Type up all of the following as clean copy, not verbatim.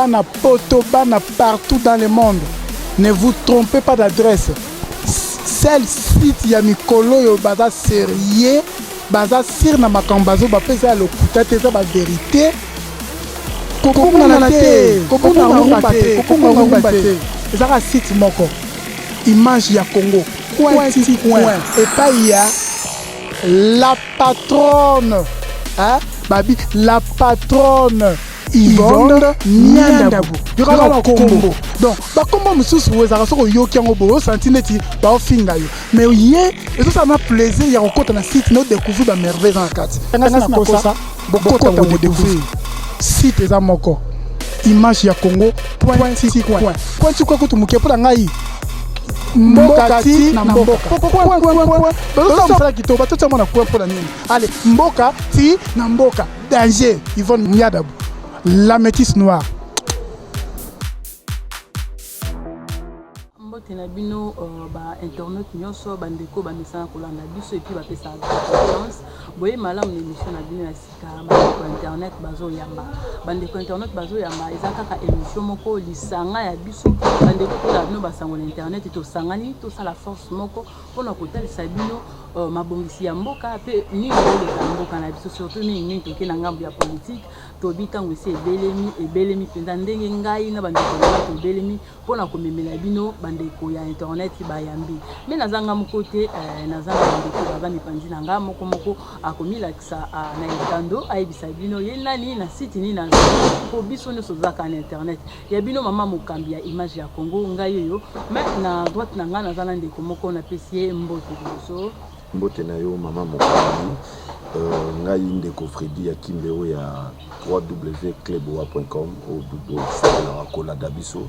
bana poto, bana partout dans le monde. Ne vous trompez pas d'adresse. Celle site ya mikolo yo baza sérieux, baza sir na makambazo ba pesa le kutate za ba vérité. Kokonga na te, kokonga rumba te. Ezaka site moko. Image ya Congo. Point. Et pas il y a la patronne. Hein? Babi, la patronne. Yvonne Niandabu. Il y aura un combo. Donc, comment monsieur souhaite ça sort yo qui en obo santineti ba finga yo. Mais yé, et ça m'a plaisir, il y a encore dans site nous découvrir la merveille dans la carte. Ngana ko ça, beaucoup de découvrir. Site eza moko. Image ya Congo. Point. Point quoi que tu muke pour ngai. Mboka ti na mboka. Point. Ça qui to ba tout mona point pour la nini. Allez, mboka ti na mboka. Danger, Yvonne Niandabu. La métisse noire. Mbote bino ba internet nyonso bandeko ba message kolanda biso et puis ba pesa confiance. Boye malamu émission na bino ya sika ba internet bazo yamba. Bandeko internet bazo yamba ezaka émission moko lisanga ya biso bandeko kola bino basango na internet to sangani to sala force moko pona kotalisa bino mabongisi ya mboka pe ni ngole mboka na biso surtout ni toke na ngambo ya politique to bitango ese ebelemi penza ndenge ngai na bandeko na to belemi pona komemela bino bandeko ya internet bayambi mais nazanga mokote nazanga bandeko baza mipanzi na ngamo moko akomilakisa na intando ayebisa bino ye nani na site ni na po biso nyonso zaka na internet ya bino mama mokambi ya image ya Congo ngai yo mais na droite na nga nazana ndeko moko na pesi mbote biso mbote na yo mama mokambi ngai ndeko Freddy ya Kimbeo ya www.cluboa.com au dubo na kola dabiso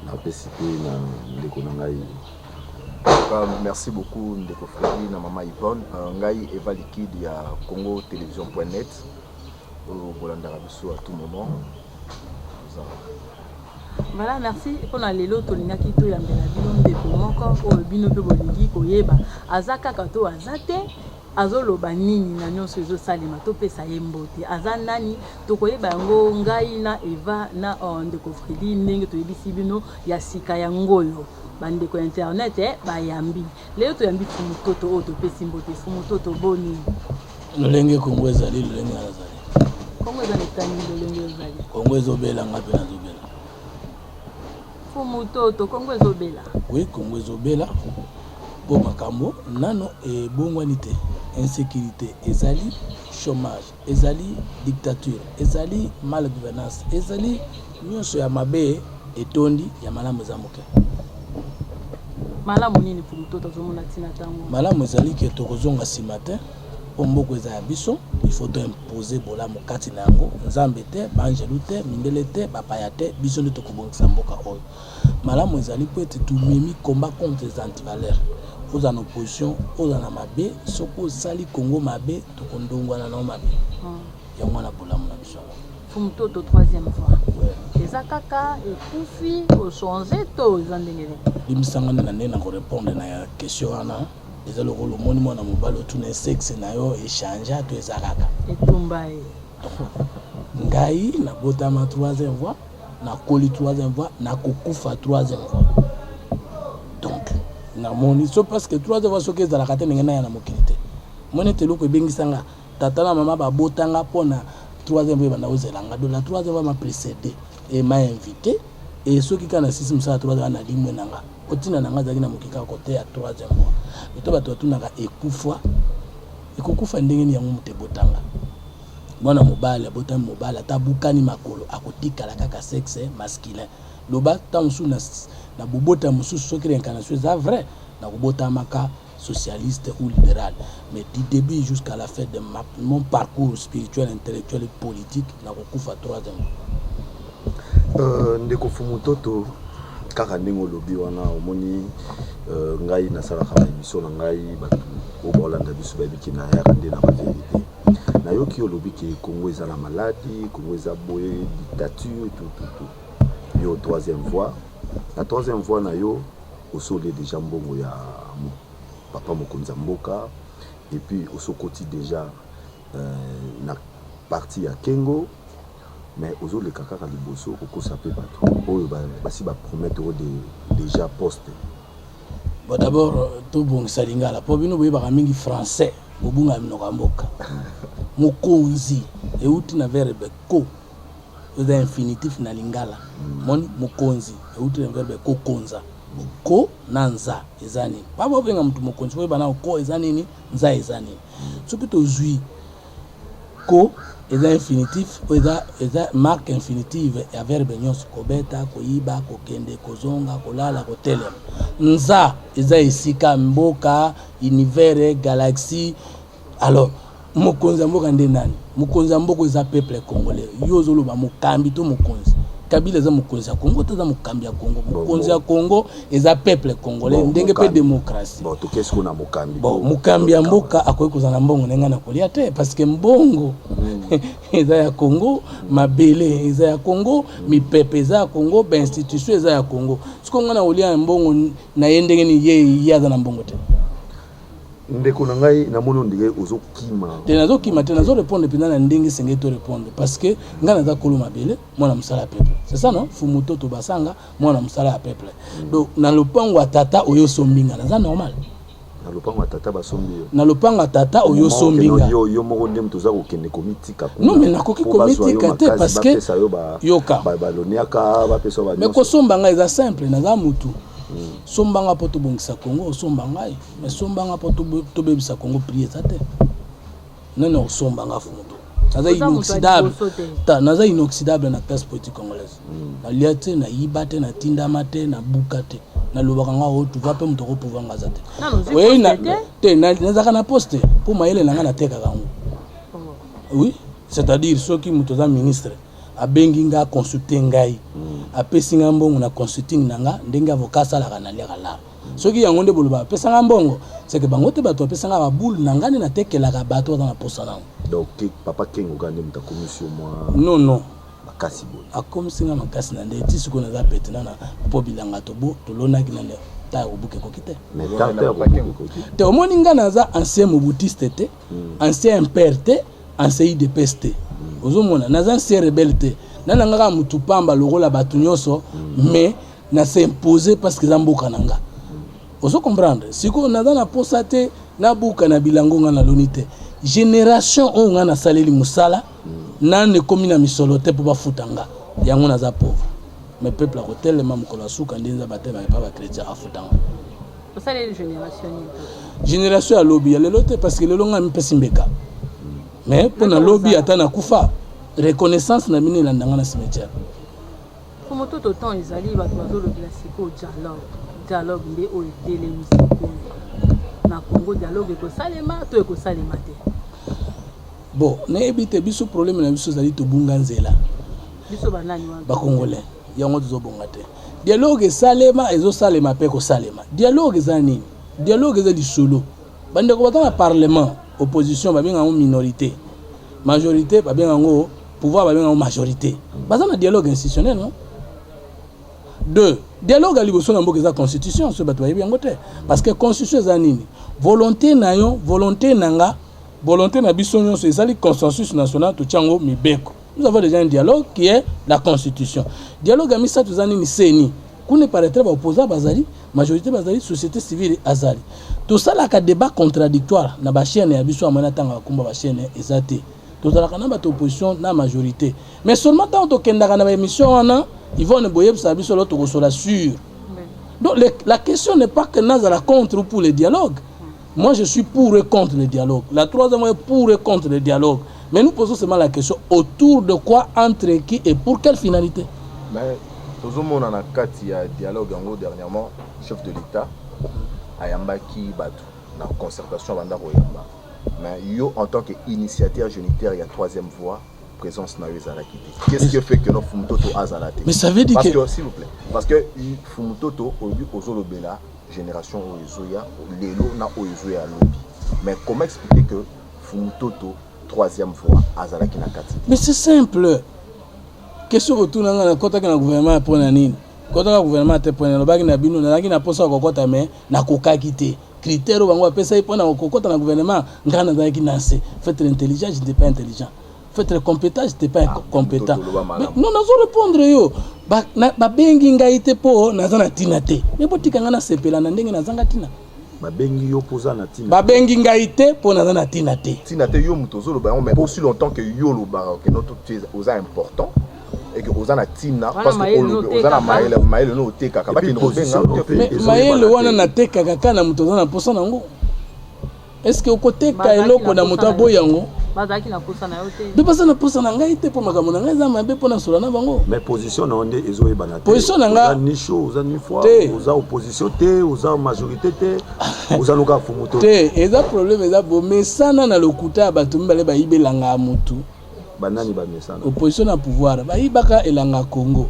na PCP na ndeko na ngai. Merci beaucoup ndeko Freddy na mama Yvonne. Ngai Eva Liquide ya Congo Télévision.net au bolanda biso à tout moment. Voilà, merci pour la lelo to lingaki to yambela bino ndeko moko o bino pe bolingi koyeba azaka kato azate azoloba nini na nyonso ezo salima to pesa yembote azanani to koyeba yango ngai na Eva na ndeko Freddy ndenge to yebisi bino ya sika ya ngoyo bandeko internet bayambi lelo to yambi fumutoto o to pesi mbote fumutoto boni lolenge Kongo ezali lolenge azali Kongo ezali tani lolenge ezali Kongo ezobela ngapi na zobela Fumutoto Kongo ezobela oui Kongo ezobela po makambo nano e bongwani te insécurité ezali chômage ezali dictature ezali mal gouvernance ezali nyonso ya mabe etondi ya malamu za moke malamu nini Fumutoto zomona tina tango malamu ezali ke tokozonga si matin po mboko eza ya biso il faut to imposer bolamu kati na yango nzambe te banjelu te mindele te bapaya te biso nde tokobongisa mboka oyo malamu ezali po ete tumemi combat contre les antivaleurs aux en opposition aux en mabe soko sali Congo mabe tokondongwana na mabe yango na bolamu na biso Fumutoto troisième fois eza kaka ekufi au changer to ezandengele bimisangana na ndena ko répondre na question wana eza le rôle moni mwana mobali otuna sexe na yo échange to eza kaka etumba ngai na botama troisième fois na koli troisième fois na kokufa troisième fois donc na moni so parce que troisième fois soki ezalaka te ndenge na ya na mokili te moni te eloko ebengisanga tata na mama babotanga mpona troisième fois ebanda ozelanga do la troisième fois ma précédé et m'a invité et soki kaka na sisi mosala troisième fois na limwe nanga otina nanga azalaki na mokika kote ya troisième fois eto bato batunaka ekokufa ndenge ni yango moto ebotanga mwana mobali abotami mobali ata bukani makolo akotikala kaka sexe masculin loba ta mosusu na bobota mosusu soki réincarnation eza vrai na kobotamaka socialiste ou libéral mais du début jusqu'à la fin de mon parcours spirituel, intellectuel et politique na kokufa troisième ndeko Fumutoto kaka ndenge olobi wana omoni ngai nasalaka na émission na ngai bato oyo baolanda biso bayebiki na yaka nde na bavérité nayoki olobi ke Congo eza na maladi Congo eza boye dictature tout yo troisième fois la troisième fois na yo osole déjà mbongo ya papa mokonzi mboka et puis osokoti déjà na partie ya Kengo mais aux les caca liboso au ça peut pas trop si va promettre déjà poste. Bon d'abord tout bon salingala po bino boye ba mingi français bobunga mnoka mboka mukonzi euti na verbe ko eza infinitif na lingala moni mukonzi euti na verbe ko konza ko na nza ezani baba benga mtu mukonzi boye bana ko ezani ni nza ezani soki to zui ko eza infinitif eza marque infinitive ya verbe nyonso kobeta koyiba kokende kozonga kolala kotelema nza eza esika mboka univers galaxie alors mokonzi mboka nde nani mokonzi mboka eza peuple congolais yo zoloba mokambi to mokonzi Kabila eza mokonzi ya Congo to eza mokambi ya Congo mokonzi ya Congo eza peuple congolais ndenge pe démocratie bon to qu'est-ce qu'on a mokambi bon mokambi ya mboka akoki kozana mbongo nenga na kolia te parce que mbongo eza ya Congo mabele eza ya Congo mipepe eza ya Congo ba institution eza ya Congo siko ngana olia mbongo na yendenge ni ye yaza na mbongo te ndeko na ngai na mono ndenge ozokima te nazo répondre pina na ndenge senge to répondre parce que ngana za kolo mabele mwana musala peuple c'est ça non fumuto to basanga mwana musala peuple donc na lopango tata oyo sombinga na za normal na lopango tata basombi na lopango tata oyo sombinga yo moko ndem toza kokende komitika non mais nakoki komitika te parce que yoka baloniaka bapesa ba mais ko sombanga eza simple na za mutu sombanga poto bongisa Congo sombanga mais sombanga poto to bebisa Congo prier ça te non sombanga fumoto naza inoxydable naza inoxydable na classe politique congolaise na liate na yibate na tindamate na bukate na lobaka nga o tu va pe mutoko pouvoir ngaza te oui na te naza na poste pour mayele nanga na teka kango oui c'est-à-dire ceux qui mutoza ministre abengi nga consulter ngai apesi nga mbongo na consulting nanga ndenge avocat sala kana leka la soki yango nde boloba apesa nga mbongo c'est que bango te bato apesa nga ba boule nanga na tekela ka bato dans la posa nango donc papa kengo gande mta commission moi non makasi bo akomisi nga makasi na ndeti siko na za petina na po bilanga to bo to lona ki na le ta obuke kokite mais ta te omoni nga na za ancien mobutiste te ancien impère te ancien IDPS te ozomona naza ancien rebelle te nana ngaka mutu pamba lokola batu nyonso mais na s'imposer parce que zamboka nanga ozo comprendre siko naza na posa te na buka na bilango nga na lonite génération o nga na saleli musala na ne komi na misolo te po bafutanga yango naza pauvre mais peuple a kotelema mokolo asuka ndinza batema pa ba chrétien afutanga osaleli génération ya lobby ya lelo te parce que lelo nga mpesi mbeka mais pour na lobby ata na kufa reconnaissance na mine la ndanga na cimetière comme tout autant ezali bato bazolobela siko dialogue nde oyo etelemi sikoyo na Congo dialogue ekosalema to ekosalema te bon nayebi te biso problème na biso ezali tobunga nzela biso banani wana bakongolais yango tozobonga te dialogue esalema ezosalema mpe kosalema dialogue eza nini dialogue eza lisolo bandeko bata na parlement opposition babengango minorité majorité babengango pouvoir babengango majorité baza na dialogue institutionnel non deux dialogue à liboso na mboka eza constitution so bato bayebi yango te parce que constitution eza nini volonté na yo volonté nanga volonté na biso nyonso ezali consensus national totiango mibeko nous avons déjà un dialogue qui est la constitution dialogue à misato eza nini seni kune paraître ba opposant bazali majorité bazali société civile azali tout ça là ka débat contradictoire na ba chaîne ya biso amana tanga bakumba ba chaîne ezate tout ça là kana ba opposition na majorité mais seulement tant to kendaka na ba émission wana ils vont ne boyer sa biso l'autre ko sûr donc la question n'est pas que nazala contre ou pour le dialogue moi je suis pour et contre le dialogue la troisième est pour et contre le dialogue mais nous posons seulement la question autour de quoi entre qui et pour quelle finalité mais tout le monde en a kati ya dialogue en dernièrement chef de l'état ayambaki batu na concertation banda koyamba mais yo en tant qu'initiateur génitaire il y a troisième voie présence na ezalaki te qu'est-ce qui fait que no Fumutoto azalate mais ça veut dire que s'il vous plaît parce que Fumutoto obi ozolobela génération oyoya lelo na oyoya lobby mais comment expliquer que Fumutoto troisième voie azalaki na kati mais c'est simple question retour na kota na gouvernement pour na nini kota na gouvernement te pour na lobaki na bino na na posa kokota mais na kokaki te critère bango pesa ipona kokota na gouvernement ngana zaki na se faites l'intelligence je n'étais pas intelligent fait le compétent, j'étais pas compétent. Non, nazo répondre yo. Ba bengi ngai te po nazana tina te. Mais botika ngana sepela na ndenge nazanga tina. Ba bengi yo poza na tina. Ba bengi ngai te po nazana tina te. Tina te yo mutozo lo ba mais aussi longtemps que yo lo ba que notre osa important et que osa na tina parce que osa na maele no te kaka ba kino benga. Mais maele wana na te kaka kana mutozo na posa nango. Est-ce que au côté ka eloko na muto boyango? Bazaki na posa na yo te. De pasa na posa na ngai te po makambo na ngai za mabe po na sola na bango. Mais position na onde ezo e banate. Position na nga ni chaud, oza ni foi, oza opposition te, oza majorité te, oza loka fumuto. Te, eza problème eza bo mesana na lokuta bato mbale ba ibelanga mutu. Banani ba mesana. Opposition na pouvoir, ba ibaka elanga Congo.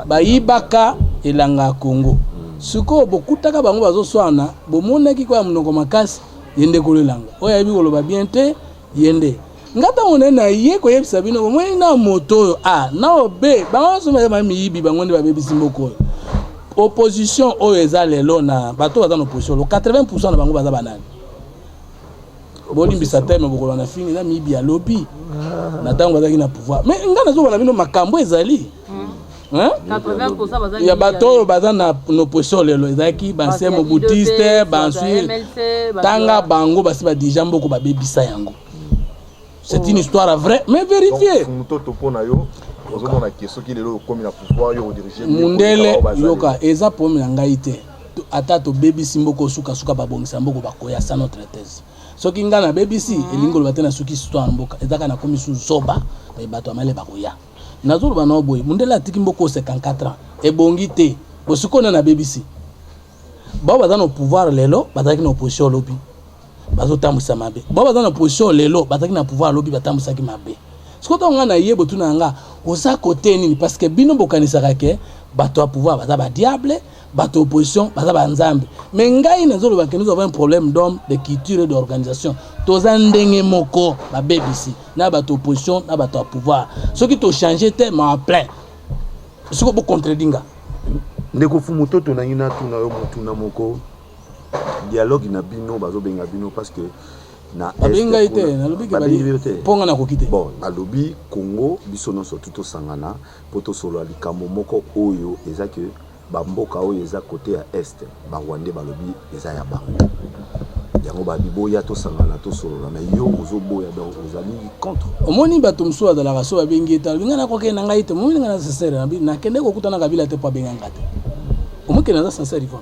Ba ibaka elanga Congo. Suko bokutaka bango bazo swana, bomonaki kwa munoko makasi yende kolelanga. Oya yebi koloba bien te yende. Ngata onena ye ko yebisa bino mwe na moto na obe bango so ma miyibi bango ndi babebisi mboko. Opposition oyo eza lelo na bato baza na opposition, 80% na bango baza banani. Bolimbisa teme bokola na fini na miyibi ya lobby. Na tango bazaki na pouvoir. Mais ngana zo bana bino makambo ezali. 80% bazali ya bato baza na opposition lelo ezaki bansemo boutiste bansui tanga bango basi ba déjà mboko babebisa yango. C'est une histoire vraie mais vérifiée. Mutoto pona yo ozomona keso ki lelo komi na pouvoir yo diriger mundele yoka eza pomi na ngai te ata to bebisi mboko suka babongisa mboko bakoya sa notre thèse. Soki nga na bebisi elingolo batena suki histoire mboka ezaka na komi su zoba bato amale bakoya. Nazolo bana boy mundela atiki mboko 54 ans ebongi te bosukona na BBC ba baza na pouvoir lelo bazaki na opposition lobby bazo tambisa mabe ba baza na opposition lelo bazaki na pouvoir lobby batambisa ki mabe sikoto nga na yebo tuna nga oza côté nini parce que bino bokanisaka ke bato a pouvoir baza ba diable bato opposition baza ba nzambe mais ngai nazolo ba que nous avons un problème d'homme de culture et d'organisation toza ndenge moko ba BBC na bato opposition na bato a pouvoir ce qui to changer te ma plein ce que bo contredinga ndeko fumuto to na ngina tuna yo mutuna moko dialogue na bino bazo benga bino parce que na abenga ite na lobi ke bali ponga na kokite bon na lobi Congo biso no so tuto sangana poto solo likambo moko oyo eza que bamboka oyo eza côté ya est ba Rwanda balobi eza ya bango yango ba biboya to sangana to solo na yo ozoboya donc ozali contre omoni bato mso azala raso abengi eta binga na koke na ngai te omoni nga na sincere na kende ko kutana kabila te po benga ngate omoke na za sincere fo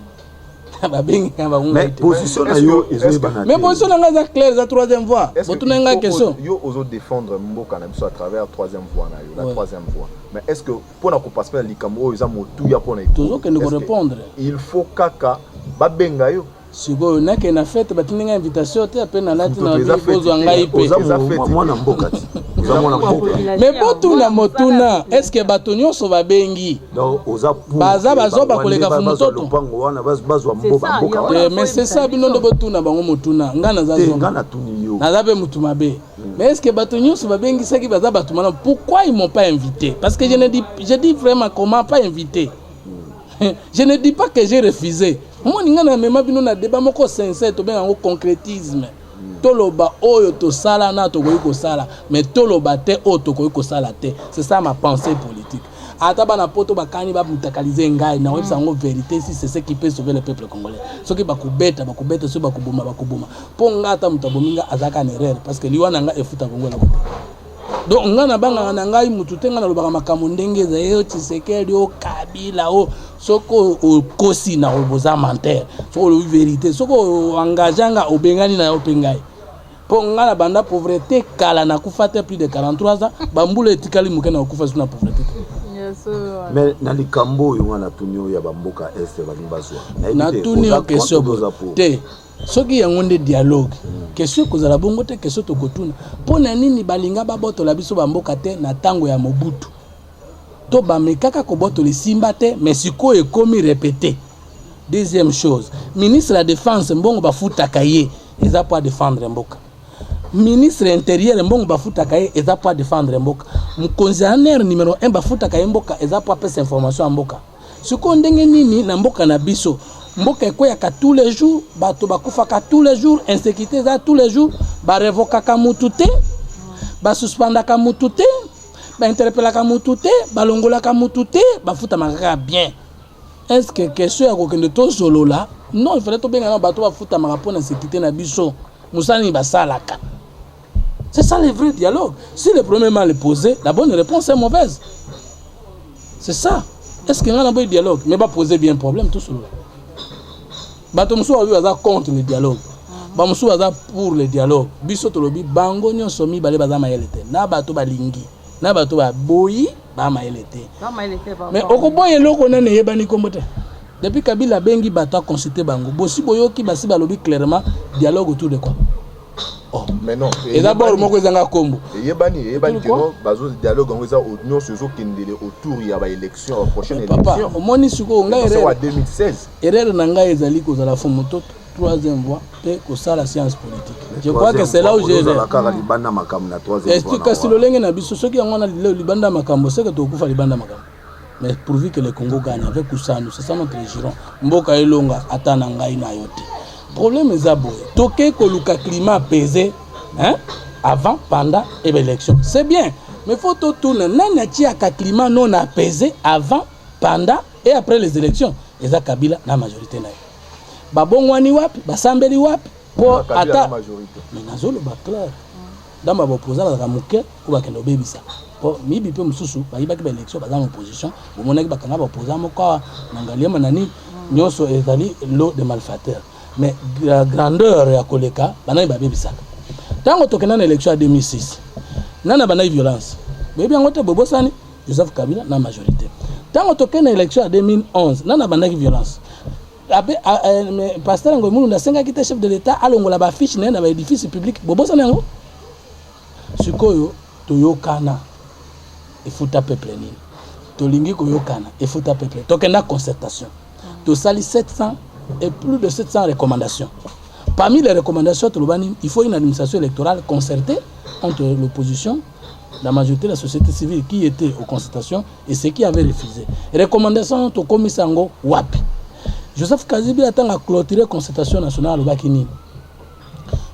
mais position na yo ezo banana mais position na nga za clair za troisième voie botuna nga question yo ozo défendre mboka na biso à travers troisième voie na yo la troisième voie mais est-ce que pour na ko passer na likambo za motu ya pour na toujours que nous répondre il faut kaka ba benga yo siko na ke na fête batinga invitation te apena lati na bozo ngai pe mwana mboka ti mais botuna motuna est-ce que bato nyonso babengi donc oza baza bazoba koleka fumutoto lupango wana bazwa mboka mais c'est ça bino ndo botuna bango motuna ngana za zo ngana tuni yo naza be mutuma be mais est-ce que bato nyonso babengi saki baza bato mana pourquoi ils m'ont pas invité parce que je dis vraiment comment pas invité je ne dis pas que j'ai refusé moi ninga na mema bino na débat moko sincère to benga ngo concrétisme toloba oyo to sala na to ko sala mais toloba te oyo to ko sala te c'est ça ma pensée politique ata bana poto bakani ba mutakalize ngai na websa ngo vérité si c'est ce qui peut sauver le peuple congolais soki bakubeta so bakubuma po ngata mutabominga azaka na erreur parce que liwana nga efuta bongo la kote donc ngana banga na ngai mutu tenga na lobaka makambo ndenge za yo Tshisekedi o Kabila o soko o kosi na oboza menteur soko le vérité soko engaganga obengani na yo pengai po ngana banda pauvreté kala na kufata plus de 43 ans bambula etikali muke na kufa suna pauvreté mais na likambo yo wana tunyo ya bamboka est balibazwa na tunyo question te soki yango nde dialogue question kozala bongo te question tokotuna pona nini balinga babotola biso bamboka te na tango ya Mobutu to bamekaka kobotola simba te mais siko ekomi répété. Deuxième chose, ministre de la défense mbongo bafutaka ye eza pour défendre mboka, ministre intérieur mbongo bafutaka ye eza pour défendre mboka, mkonzanere numéro 1 bafutaka ye mboka eza pour apesa information mboka. Siko ndenge nini na mboka na biso mboka ekoyaka tous les jours, bato bakufaka tous les jours, insécurité za tous les jours, ba revokaka mutu te basuspendaka mutu te bainterpellaka mutu te balongolaka mutu te bafutamaka bien. Est-ce que question ya kokende tozolola? Non, il fallait tobengana bato bafutamaka mpona sécurité na biso musani basalaka. C'est ça le vrai dialogue. Si le premier mal est posé, la bonne réponse est mauvaise. C'est ça. Est-ce qu'il y a un bon dialogue? Mais pas poser bien problème tout cela. Bato musu baza contre le dialogue. Ba musu baza pour le dialogue. Biso tolobi bango nyonso mi bale baza mayelete. Na bato balingi, na bato ba boyi ba mayelete. Mais okoboye loko nane yebani kombote. Depuis Kabila bengi bato consulter bango. Bosi boyoki basi balobi clairement dialogue autour de quoi? Oh. Mais non. Et d'abord, moi, je suis combo. Et yebani bazo dialogue en union sozo kindele autour ya ba élection prochaine élection. Papa, omoni suko nga erreur en 2016. Erreur nanga ezali ko za la fomoto troisième voie pe ko sala science politique. Je crois que c'est là où j'ai la kara libanda makambo na troisième voie. Est-ce que si lolenge na biso soki yango na libanda makambo c'est que to kufa libanda makambo. Mais pourvu que le Congo gagne avec Kusanu, c'est ça notre giron. Mboka elonga atana ngai na yote. Problème est aboye. Toké koluka climat apaisé, hein, avant, pendant et l'élection. C'est bien. Mais il faut tout tourner. Nanachi a climat non apaisé avant, pendant et après les élections. Et ça Kabila la majorité na. Babongwani wapi, basambeli wapi pour ata majorité. Mais nazolo ba clair. Dans ma opposant la muke ou ba kendo bebisa. Bon, mibi pe mususu ba yibaki ba élection ba dans opposition, au monaki ba kanga ba opposant moko nangalia manani nyoso ezali lot de malfaiteurs. Mais la grandeur ya koleka bana ba bebisaka. Tango tokena na élection en 2006. Nana bana violence. Bebi ngote bobosani Joseph Kabila na majorité. Tango tokena na élection en 2011, nana bana violence. Après pasteur ngomulu na senga kite chef de l'état alongola ba fiche na ba édifice public bobosani ngo. Sikoyo toyokana efuta peuple nini. Tolingi koyokana efuta peuple. Tokena concertation. To sali 700 et plus de 700 recommandations. Parmi les recommandations, il faut une administration électorale concertée entre l'opposition, la majorité de la société civile qui était aux concertations et ceux qui avaient refusé. Recommandations au commissaire Wapi. Joseph Kazibi attend à clôturer la concertation nationale au Bakini.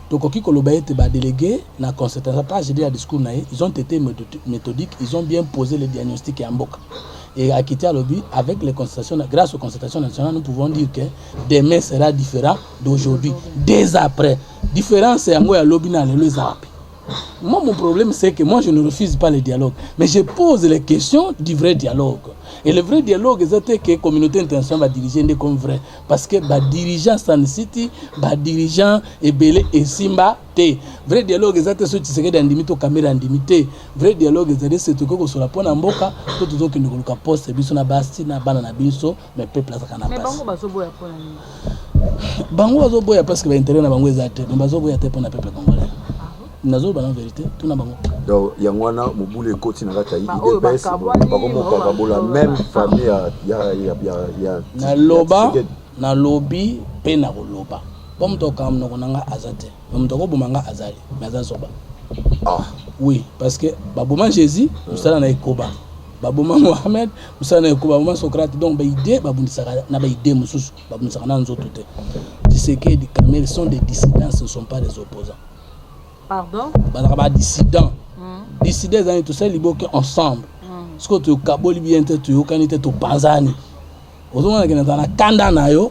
Donc, les délégués dans la concertation, j'ai dit à discours, ils ont été méthodiques, ils ont bien posé le diagnostic en Mboka. Et à quitter à lobby avec les concertations, grâce aux concertations nationales, nous pouvons dire que demain sera différent d'aujourd'hui, dès après. Différence, c'est à moi à lobby dans les arabes. Moi, mon problème, c'est que moi, je ne refuse pas le dialogue. Mais je pose les questions du vrai dialogue. Et le vrai dialogue, c'est que la communauté internationale va diriger comme vrai. Parce que les dirigeants San City, les dirigeants Ebele et Simba, le vrai dialogue, c'est ce qui se fait dans la caméra indimité. Le vrai dialogue, c'est ce qui se fait sur la pointe en boca. Tout ce qui nous a posé, c'est na basti, na banana biso, mais peuple a pas. Mais bango bazoboya pour la bango bazoboya parce que l'intérêt na bango ezate, mais bazoboya te pour na peuple congolais. Nazo ba en vérité tout na bango. Donc yangwana mobule koti na kata IDPS bakomoka babola même famille ya na loba na lobby pe na loba. Bon to kam no nanga azate. Bon to ko bomanga azali, mais azazoba. Ah oui, parce que baboma Jésus, musala na ekoba. Baboma Mohamed, musala na ekoba, baboma Socrate donc ba idée babundisa na ba idée mususu, babundisa na nzoto te. Tu sais que les Camerounais sont des dissidents, ce ne sont pas des opposants. Pardon? Bah, dissidents. Dissidents, ils sont tous les ensemble. Ce que tu as dit, bien, tu as dit, tu as panzani. Aujourd'hui, on a un kanda nayo.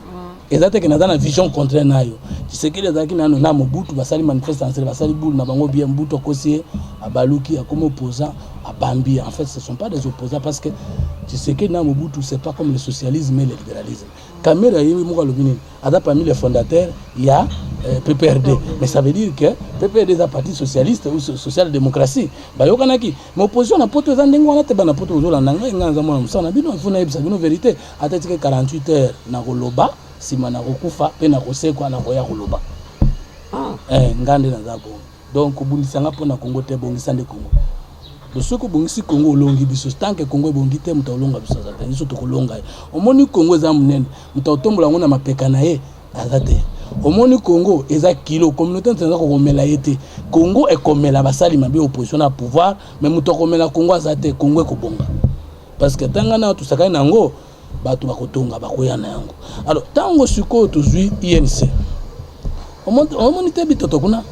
Et ça, on a une vision contraire nayo. Tu sais que les gens qui ont un Mobutu, basali manifestation, basali boule, na bango bien Mobutu kosi, à Baluki, à comme opposant, à Bambi. En fait, ce ne sont pas des opposants parce que tu sais que na Mobutu, c'est pas comme le socialisme et le libéralisme. Kamera yimi muka lobini. Ada parmi les fondateurs, il y a PPRD. Mais ça veut dire que PPRD est un parti socialiste ou social-démocratie. Bah yokanaki. Mais opposition na poto zandengo na te bana poto ozola nanga nganza mwana musana bino ifuna ebisa bino vérité. Atatike 48 heures na koloba. Sima na kokufa pe na kosekwa na koya koloba ngande na zabo donc obundisanga pona Congo te bongisa nde Congo le soko bongisi Congo olongi biso tanke Congo bongi te muta olonga biso za te biso to kolonga omoni Congo za munene muta otombola ngona mapeka na ye azate omoni Congo eza kilo communauté internationale ko komela yete Congo e komela basali mabe opposition na pouvoir mais muta komela Congo azate Congo ko bonga parce que tangana tout ça kana ngo bato bakotonga bakoya na yango alors tango siko tozui INC omoni te bitoto kuna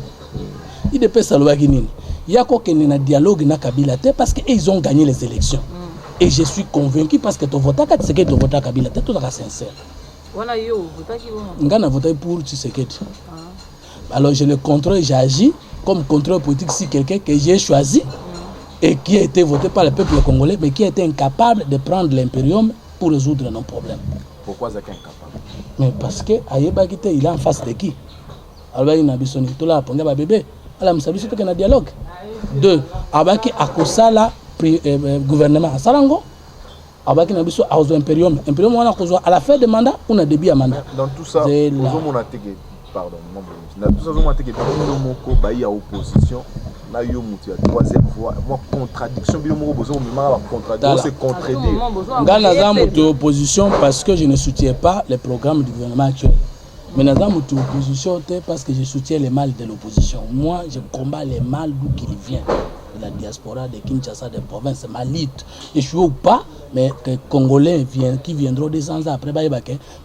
IDPS alobaki nini il y a quoi un dialogue na Kabila parce qu'ils ont gagné les élections. Et je suis convaincu parce que tu votes à Tshisekedi, tu votes à Kabila, tu es sincère. Voilà, yo, vote qui vont. On a voté pour Tshisekedi. Alors je le contrôle, j'agis comme contrôle politique si quelqu'un que j'ai choisi et qui a été voté par le peuple congolais, mais qui a été incapable de prendre l'impérium pour résoudre nos problèmes. Pourquoi c'est incapable? Mais parce que Ayeba Kite, il est en face de qui? Alors il a dit que là, pour un bébé, alors il y a un dialogue. Deux, Abaki Akosala gouvernement Salango, Abaki Nabiso a un impérium. Impérium, on a à la fin de mandat, on a début à mandat. Dans tout ça, pardon, dans tout ça, on a dit que opposition. Là, il y a une troisième voie, une contradiction. C'est contredire. Je suis en opposition parce que je ne soutiens pas les programmes du gouvernement actuel. Mais je suis en opposition parce que je soutiens les mal de l'opposition. Moi, je combats les mal d'où qu'ils viennent. De la diaspora, de Kinshasa, des provinces malites. Je suis ou pas, mais que Congolais qui viendront des ans après,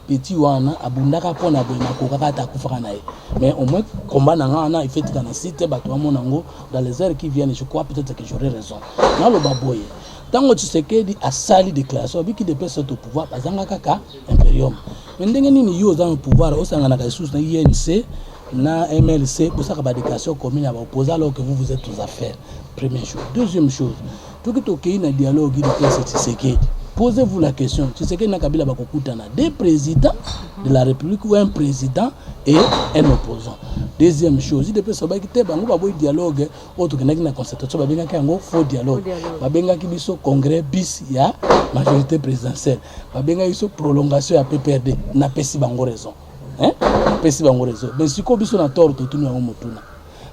petit wana, abundaka pona boyma kokaka kufaka nae. Mais au moins, combat nanga, il fait dans la cité, dans les heures qui viennent, je crois peut-être que j'aurai raison. Dans le baboye. Tant que tu sais qu'il a sali déclaration, qui dépêche au pouvoir, parce que kaka impérium. Mais ndenge nini yo dans le pouvoir, au sangana kaisusu na INC, na MLC, pour ça que la déclaration commune à opposer alors que vous êtes aux affaires. Première chose. Deuxième chose, tout ce qui est un dialogue de Tshisekedi, posez-vous la question. Tshisekedi n'a Kabila bakokutana des présidents de la République ou un président et un opposant. Deuxième chose, il dépend de qui bango babo dialogue autre que na concertation babenga kango faux dialogue. Babenga ki biso congrès bis ya majorité présidentielle. Babenga biso prolongation ya PPRD na pesi bango raison. Hein? Pesi bango raison. Mais si ko biso na tort to tunu yango motuna.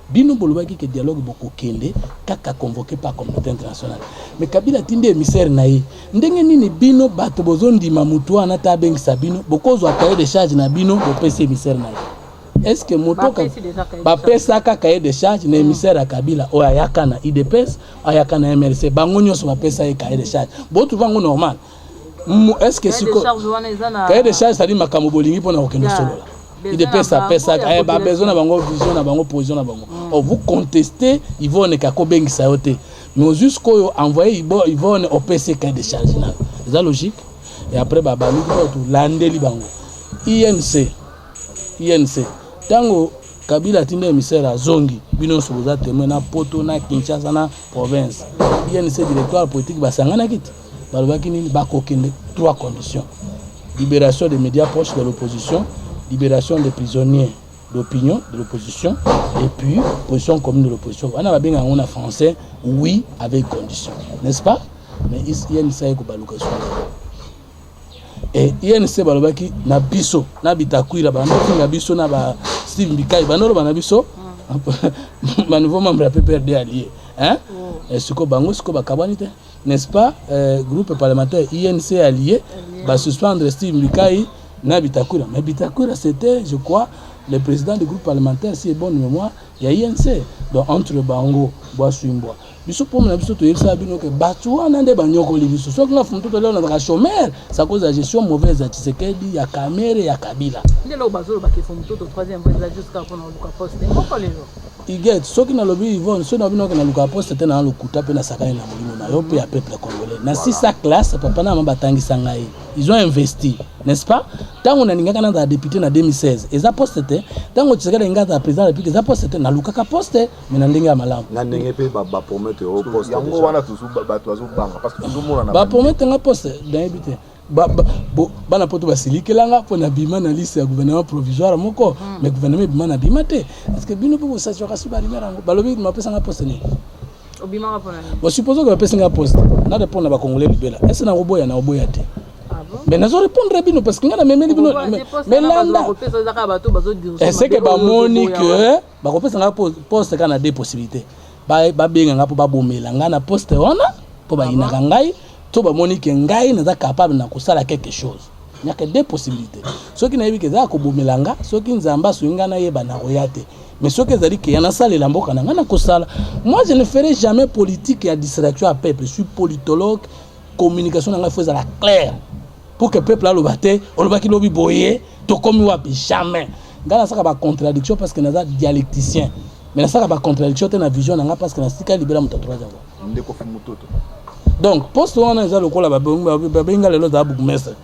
Bino bolobaki que dialogue boko kende kaka convoqué par communauté internationale. Mais Kabila tinde émissaire naï. Ndenge nini bino bato bozondi mamutu ana tabengi sabino boko zo cahier de charge na bino bo pesi émissaire naï. Est-ce que moto ba pesa ka cahier de charge na émissaire à Kabila o ayaka na IDPS ayaka na MLC bango nyoso ba pesa cahier de charge. Bo tu vango normal. Est-ce que siko cahier de charge ça dit makambo bolingi pona okendo solo là. Il dépend ça il a besoin d'avoir vision d'avoir position d'avoir vous contestez ils vont ne kako bengi saote mais jusqu'au envoyer ils vont au PC cahier de charge là c'est logique et après baba nous tout landeli bango INC tango Kabila tinde émissaire à Zongi bino soboza témoin na poto na Kinshasa na province INC directoire politique basangana kiti balobaki nini bakokende trois conditions: libération des médias proches de l'opposition, libération des prisonniers d'opinion de l'opposition et puis position commune de l'opposition. On a bien en français, oui, avec condition, n'est-ce pas? Mais il y a une série de balukations. Et il y a une série de balukations na biso, na bitakuira, na biso na ba Steve Mbikai, banoro na biso, ma nouveau membre de PPRD allié, hein? Et ce que bango, ce que bakabanite, n'est-ce pas? Groupe parlementaire INC allié, va suspendre Steve Mbikai. Bitakura. Mais Bitakura, c'était, je crois, le président du groupe parlementaire, si est bonne mémoire, il y a INC. Donc, entre Bango, Bois-Suimbois. Biso pour moi, biso to yelsa bino que Batua nande banyoko li biso. So que la fonto to na ka chômeur, ça cause la gestion mauvaise à Tshisekedi, ya Kamere, ya Kabila. Ndelo lo bazolo ba ke fonto to troisième fois jusqu'à pour na luka poste. Ngoko lelo. Iget, so ki na lobi Yvonne, so na bino que na luka poste te na lukuta pe na sakani na mulimo na yo pe ya peuple congolais. Na si sa classe papa na mabatangi sangai. Ils ont investi, n'est-ce pas? Tant on a n'ingaka na député na 2016. Eza poste te, tant on Tshisekedi ngata président de la République, eza poste te na luka ka poste, mais na ndenge ya malamu. Na ndenge pe ba promettre au poste. Yango wana tusu bato azo banga parce que tout le monde na ba promettre nga poste d'habité. Bana poto basilikelanga pona bima na liste ya gouvernement provisoire moko, mais gouvernement bima na bima te. Est-ce que bino po saturation ba rimerango balobi mapesa nga poste ni? Obima ka pona. Bon suppose que bapesa nga poste. Na répondre ba congolais libela. Est-ce na roboya na oboya te? Mais nous répondre bino parce que ngana memeli bino mais landa est-ce que ba moni que ba kopesa nga poste kana deux possibilités ba benga nga po ba bomela nga na poste wana po ba inaka ngai to ba moni que ngai na capable na kusala quelque chose. Il y a que deux possibilités. Ceux qui n'aiment que ça ko bomela nga, ceux qui nzamba swinga na yeba na royate. Mais ceux qui zali que yana sala la mboka na nga na kusala. Moi je ne ferai jamais politique et distraction à peuple. Je suis politologue, communication na nga faut la claire. Pour que le peuple a le bâté, on le bâti lobby boyer, to comme wapi jamais. Dans la contradiction parce que nous sommes dialecticiens. mais ça va contradiction dans la vision nanga parce que na sika libéra moto troisième fois ndeko fumutoto donc poste wana eza lokola babenga lelo za bourgmestre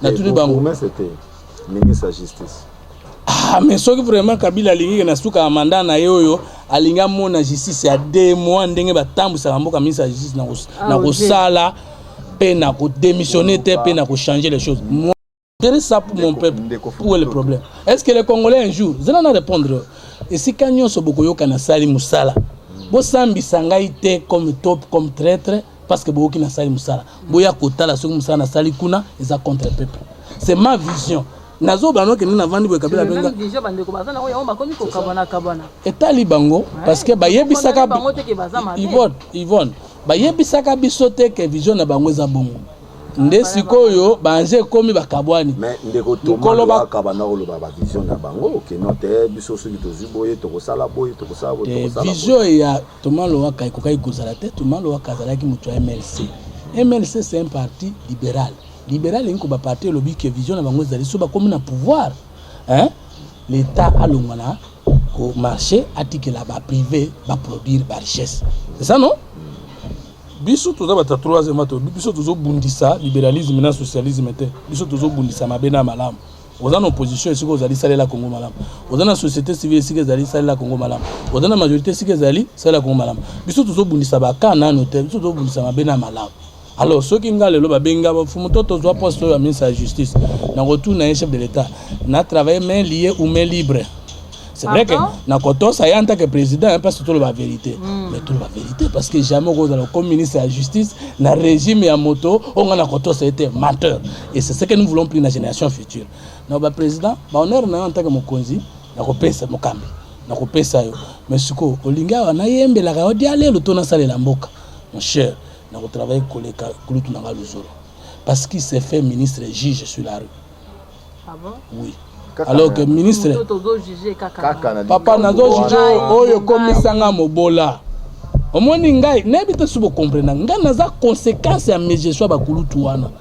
na tout bango mais c'était ministre de la justice. Ah mais soki vraiment Kabila alingi na suka amanda na yoyo alinga mona justice ya 2 mois ndenge batambusa mboka ministre de la justice na ko sala pe na ko démissionner pe na ko changer les choses. Moi c'est ça pour mon peuple. Où est le problème? Est-ce que les Congolais un jour ils vont répondre et si kanyo so bokoyo kana sali musala bo sambi sangai te comme top comme traître parce que boki na sali musala boya kotala soki musala na sali kuna ils a contre peuple. C'est ma vision. Nazo bano ke nina vandi boye Kabila benga vision bande ko bazana oyo bakomi ko kabana etali bango parce que bayebisaka Yvonne bayebisaka biso te ke vision na bango eza bongo nde sikoyo banze komi bakabwani mais ndeko tomolo bakabana oloba ba vision na bango ke note biso soki toziboye tokosala boye tokosala vision ya tomalo waka ikokai kozala te tomalo waka zalaki mutu MLC c'est un parti libéral il ba parti lobby que vision na bango zali so ba comme na pouvoir hein l'état a longana au marché atike la ba privé ba produire ba richesse c'est ça non biso toza ba troisième ato biso tozo bundisa libéralisme na socialisme te biso tozo bundisa mabena malamu oza na opposition esiko ozali salela Congo malamu oza na société civile esiko ezali salela Congo malamu oza na majorité esiko ezali salela Congo malamu biso tozo bundisa ba kana no te biso tozo bundisa mabena malamu. Alors, ceux qui ont le benga, Fumutoto soit poste à ministre de la Justice, n'a retourné un chef de l'État, n'a travaillé main liée ou main libre. C'est vrai que n'a koto ça y en tant que président, parce que tout la vérité. Mais tout la vérité parce que jamais comme ministre de la Justice, dans le régime et à moto, on a koto ça a été menteur. Et c'est ce que nous voulons pour la génération future. Nous président, on est en tant que Mokonzi, n'a kopé ça Mokambi, n'a kopé ça yo. Mais ce que Olinga on a yembe la raodi aller le tourner ça les lamboka, mon cher. N'a travaillé collègue Kulutu Nanga Luzolo parce qu'il s'est fait ministre juge sur la rue. Ah bon? Oui. Alors que ministre papa nazo juge oyo komisanga mobola. Au moins ngai n'habite sous vous comprendre ngai naza conséquence ya mes choix ba Kulutu wana.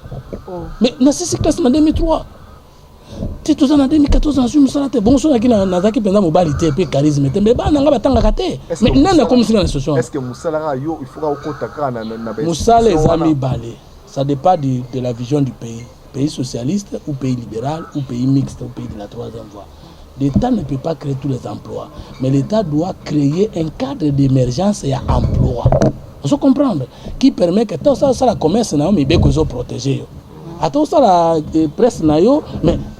Mais na sisi classe en 2003. Tu tout en 2014 en sur musala te bon so na kina nazaki penza mobali te pe charisme te mais ba nanga batanga kate mais nana comme si na situation est-ce que musala yo il faut okotaka na musala les amis balé ça dépend de la vision du pays socialiste ou pays libéral ou pays mixte ou pays de la troisième voie. L'État ne peut pas créer tous les emplois mais l'État doit créer un cadre d'émergence et emploi. Vous comprenez qui permet que tout ça la commerce na mi be ko zo protéger. Attends ça la presse na yo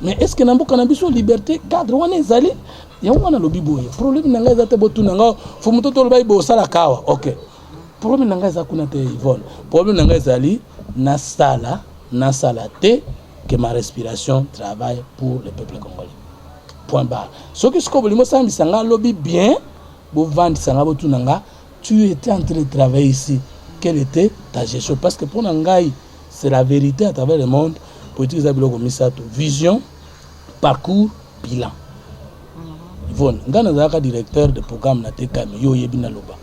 mais est-ce que namboka na biso liberté cadre wana ezali ya wana lobi boye problème nanga ezate botu nanga fo mutoto lobai bo sala kawa OK problème nanga za kuna te Yvonne problème nanga ezali na sala te que ma respiration travaille pour le peuple congolais point barre ce que ce que bolimo sambi sanga lobi bien bo vendre sanga botu nanga tu étais en train de travailler ici quelle était ta gestion parce que pour nangai c'est la vérité à travers le monde. Politique Zabilo Komisato. Vision, parcours, bilan. Yvonne, Ngana directeur de programme na tekami yo yebina loba.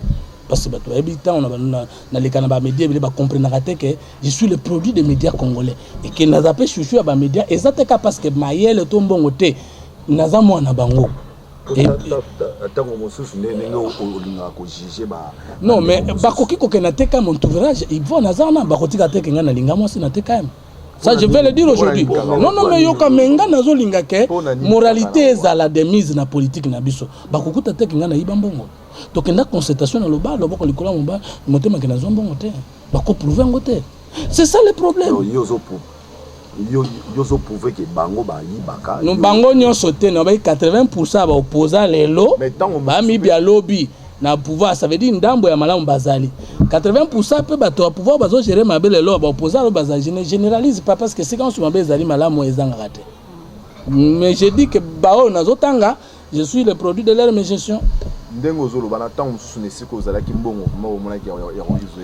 Parce que on a les canaux médias, ils comprennent que je suis le produit des médias congolais et que n'a pas chouchou à médias exactement parce que Maël tombe ngote naza mwana bango. Non mais bakoki ko kenate ka mon ouvrage ils vont nazana bakoti ka teke ngana linga moi na teka ça je vais le dire aujourd'hui non mais yoka menga nazo linga ke moralité ezala de mise na politique na biso bakokuta teke ngana ibambongo to kenda concertation na loba loboko likola mba motema ke nazo mbongo te bako prouver ngote c'est ça le problème yozo prouver que bango ba yibaka no bango nyonso te na ba 80% ba opposant lelo ba mi bia lobby na pouvoir ça veut dire ndambo ya malamu bazali 80% pe ba to pouvoir bazo gérer mabe lelo ba opposant lo bazali généralise pas parce que c'est quand mabe zali malamu ezanga raté mais je dis que bao nazotanga je suis le produit de leur gestion ndengo zolo bana tango susune siko zalaki mbongo mo mona ki ya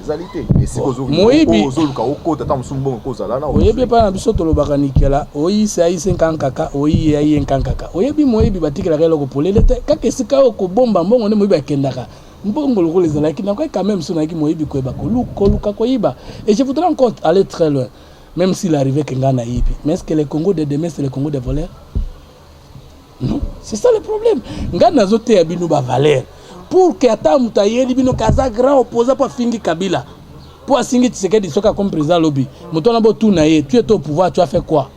réalité et siko zolo moyibi zolo ka okota tango sumbongo ko zala na oyebi pa na biso to lobaka nikela oyi sai 50 kaka oyi ai 50 kaka oyebi moyibi batikela ka loko polele te kaka sika ko bomba mbongo ne moyibi akendaka mbongo lokole zalaki na quand même sona ki moyibi ko eba ko luka ko yiba et je voudrais encore aller très loin même s'il arrivait que ngana yibi mais est-ce que le Congo de demain c'est le Congo des voleurs? Non, c'est ça le problème. Nga nazote ya binu ba valeur. pour que ata mutu ayeli bino kaza grand opposant pour afingi Kabila pour asingi Tshisekedi soka comme président lobby mutu wana botuna ye tu es au pouvoir tu as fait quoi?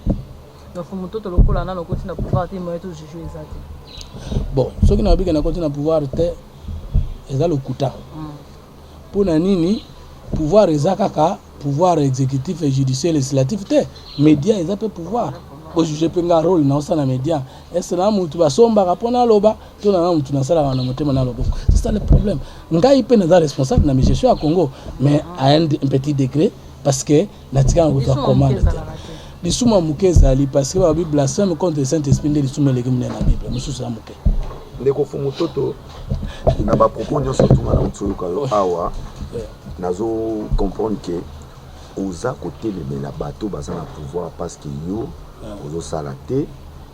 Donc mutu to lokola na lokoti na pouvoir te moyo to juger ezate bon soki na bika na koti na pouvoir te eza lokuta pour na nini pouvoir eza kaka pouvoir exécutif et judiciaire législatif te média eza pe pouvoir ojuge pe nga rôle na osana média est-ce na mutu basombaka mpona loba to na mutu nasalaka na motema na loboko c'est ça le problème ngai pe naza responsable na gestion ya Congo mais à un petit degré parce que natika na kutu commande te lisuma muke ezali parce que babi blasphème contre le Saint-Esprit nde lisuma eleki mune na Bible mosusu ya muke ndeko fumu toto na bapropos nyonso tuma na mutsoyoka yo awa nazo comprendre que oza kotelemela bato baza na pouvoir parce que yo ozosala te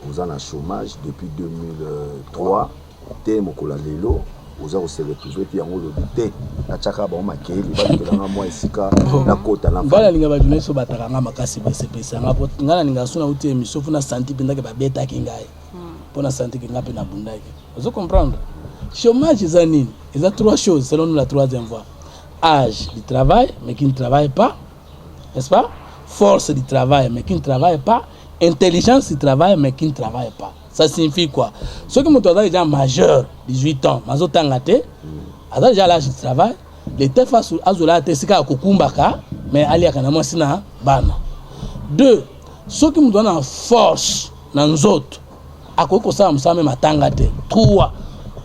oza na chômage depuis 2003 te mokola lelo oza kose retrouver puis yango lobi te natiaka bango makeyeli balobelanga mwa esika nakota na vala linga bajournaliste so batakanga makasi besepesanga po nga na linga sona uti émission funa santi pendaki babetaki ngai mpona santi ke nga mpe nabundaki ozo comprendre chômage eza nini eza trois choses selon nous la troisième voie âge du travail mais qui ne travaille pas n'est-ce pas force du travail mais qui ne travaille pas intelligence du travail mais qui ne travaille pas. Ça signifie quoi? Ceux qui sont déjà majeurs, 18 ans, ils ont déjà l'âge du travail, les tefas azola tesika kokumbaka mais ali akanamo sina bana. 2. Ceux qui sont en force dans nous autres, akoko sa msame matangate. 3.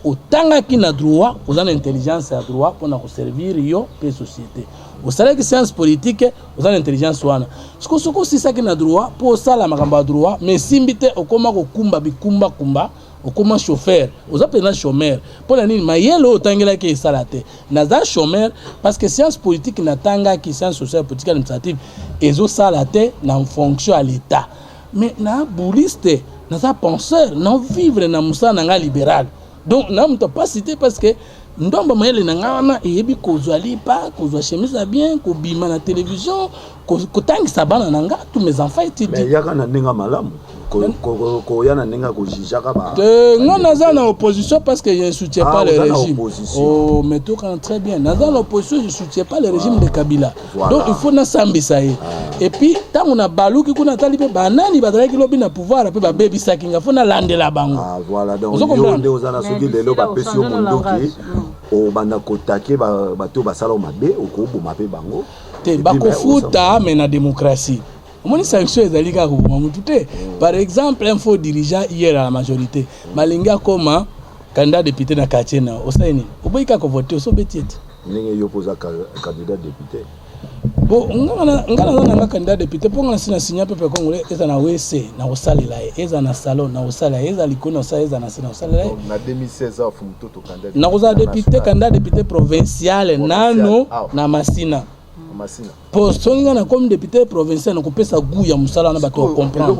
Otanga qui na droit, aux en intelligence à droit pour nous servir yo pe société. Au salaire que science politique, aux en intelligence wana. Ce que c'est ça qui na droit pour ça la makamba droit, mais simbite okoma ko kumba bikumba kumba, okoma chauffeur, aux appelés chômeur. Pour la nini mayelo otangela ki salate. Naza chômeur parce que science politique na tanga qui science sociale politique administrative ezo salate na fonction à l'état. Mais na bouliste, naza penseur, na vivre na musa na libéral. Donc, nous ne pas cité parce que nous avons dit que kozwa lipa, kozwa chemise bien, ko bima na télévision, ko tangi sabana nanga tous mes enfants étaient mais yaka na ninga malamu ko yana ninga ko jijaka ba non naza na opposition parce que je ne soutiens pas le régime. Oh mais tout quand très bien naza na opposition je soutiens pas le régime de Kabila. Voilà. Donc il faut na sambisa ye. Et puis tant on a baluki kuna talibe banani badala ki lobi na pouvoir pe ba baby sakinga faut na landela bango. Ah voilà donc yo nde ozana soki lelo ba pesio mondoki o banda kotake bato basala o mabe okoboma pe bango te bakofuta mais na démocratie. Mon sanction est allée à par exemple, un faux dirigeant hier à la majorité. Malinga comme candidat député dans Kachena. Au Saini. Au bout de voter au Sobetiet. N'est-ce pas candidat député? Bon, on a un candidat député pour qu'on signe un peu congolais. Ils ont un WC, na osali là. Ils ont un salon, na osali. Ils ont l'icône, ça ils ont un salon. Na 2016 a fumé tout candidat. Na osa député candidat député provincial nano na Masina. Pour songa na comme député provincial na kopesa goût ya musala na bato comprendre.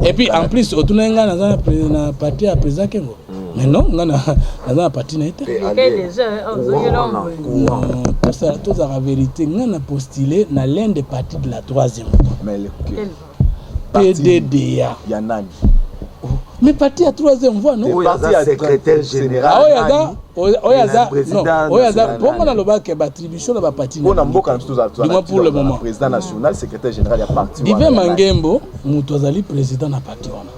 Et puis en plus otunenga na parti à président Kengo. Mais non, ngana na parti na été. Tout ça toute la vérité ngana postulé na l'un des partis de la troisième. Mais PDDA. Yanani. Mais parti à troisième voie non. Parti à secrétaire général. Oyaza non. Oyaza pour na loba ke attribution na ba parti. On a mboka tout ça. Pour le moment. Président national, secrétaire général ya parti. Dive Mangembo, muto azali président na parti wana.